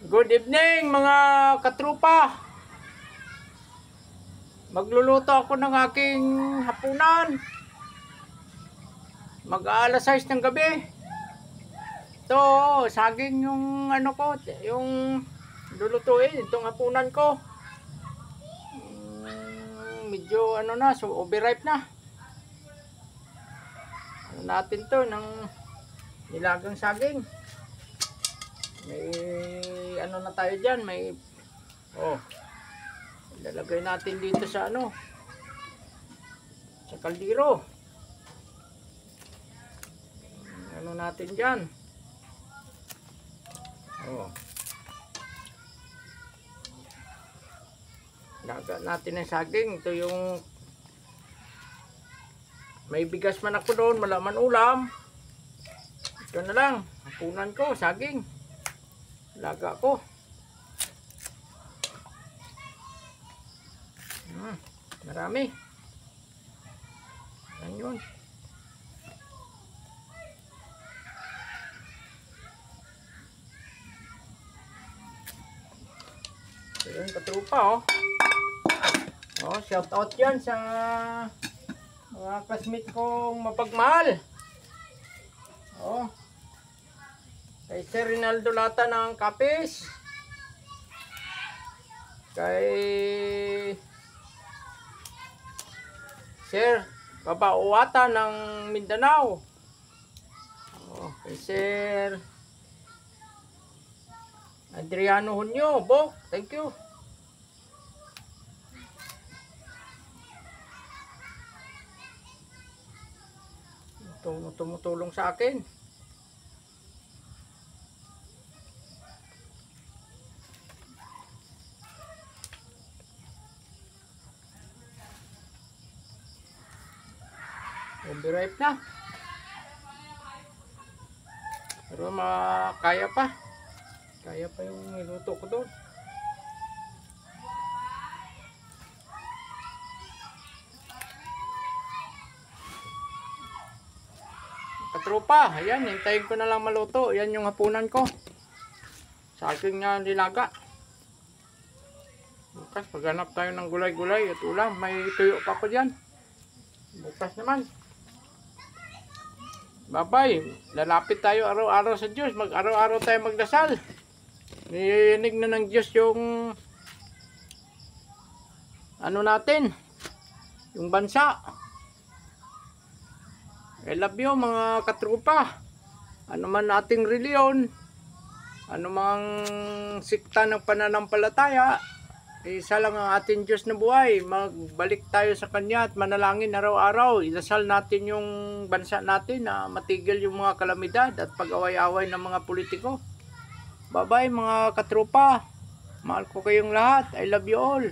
Good evening mga katrupa. Magluluto ako ng aking hapunan. Mag-aalas 6 ng gabi. Ito, saging yung ano ko, yung lulutuin, itong hapunan ko. Medyo ano na, so overripe na. Ano natin to ng nilagang saging. May ano na tayo dyan, may ilalagay natin dito sa ano, sa kaldero. Ano natin dyan, laga natin ang saging. Ito yung may bigas man ako doon, malaman ulam. Ito na lang, hapunan ko, saging. Laga ko. Marami. Yan yun. So yun, katrupa shout out yan sa mga classmate kong mapagmahal. Kay Sir Rinaldo Lata ng Kapis, kay Sir Kabauwata ng Mindanao, kay Sir Adriano Hunyo, Bok, thank you. Tumutulong sa akin. Overripe na. Pero kaya pa. Kaya pa yung niluto ko doon. Katropa, ayan, hintayin ko na lang maluto. Yan yung hapunan ko. Sa aking nilaga. Bukas, maghanap tayo ng gulay-gulay at ulam. May tuyo pa ko dyan. Bukas naman. Babay, lalapit tayo araw-araw sa Diyos. Araw-araw tayo magdasal. Nirinig na ng Diyos yung ano natin, yung bansa. I love you mga katrupa. Ano man ating reliyon, ano mang sikta ng pananampalataya, isa lang ang ating Diyos na buhay. Magbalik tayo sa Kanya at manalangin araw-araw. Idasal natin yung bansa natin na matigil yung mga kalamidad at pag-away-away ng mga politiko. Bye-bye mga katrupa. Mahal ko kayong lahat. I love you all.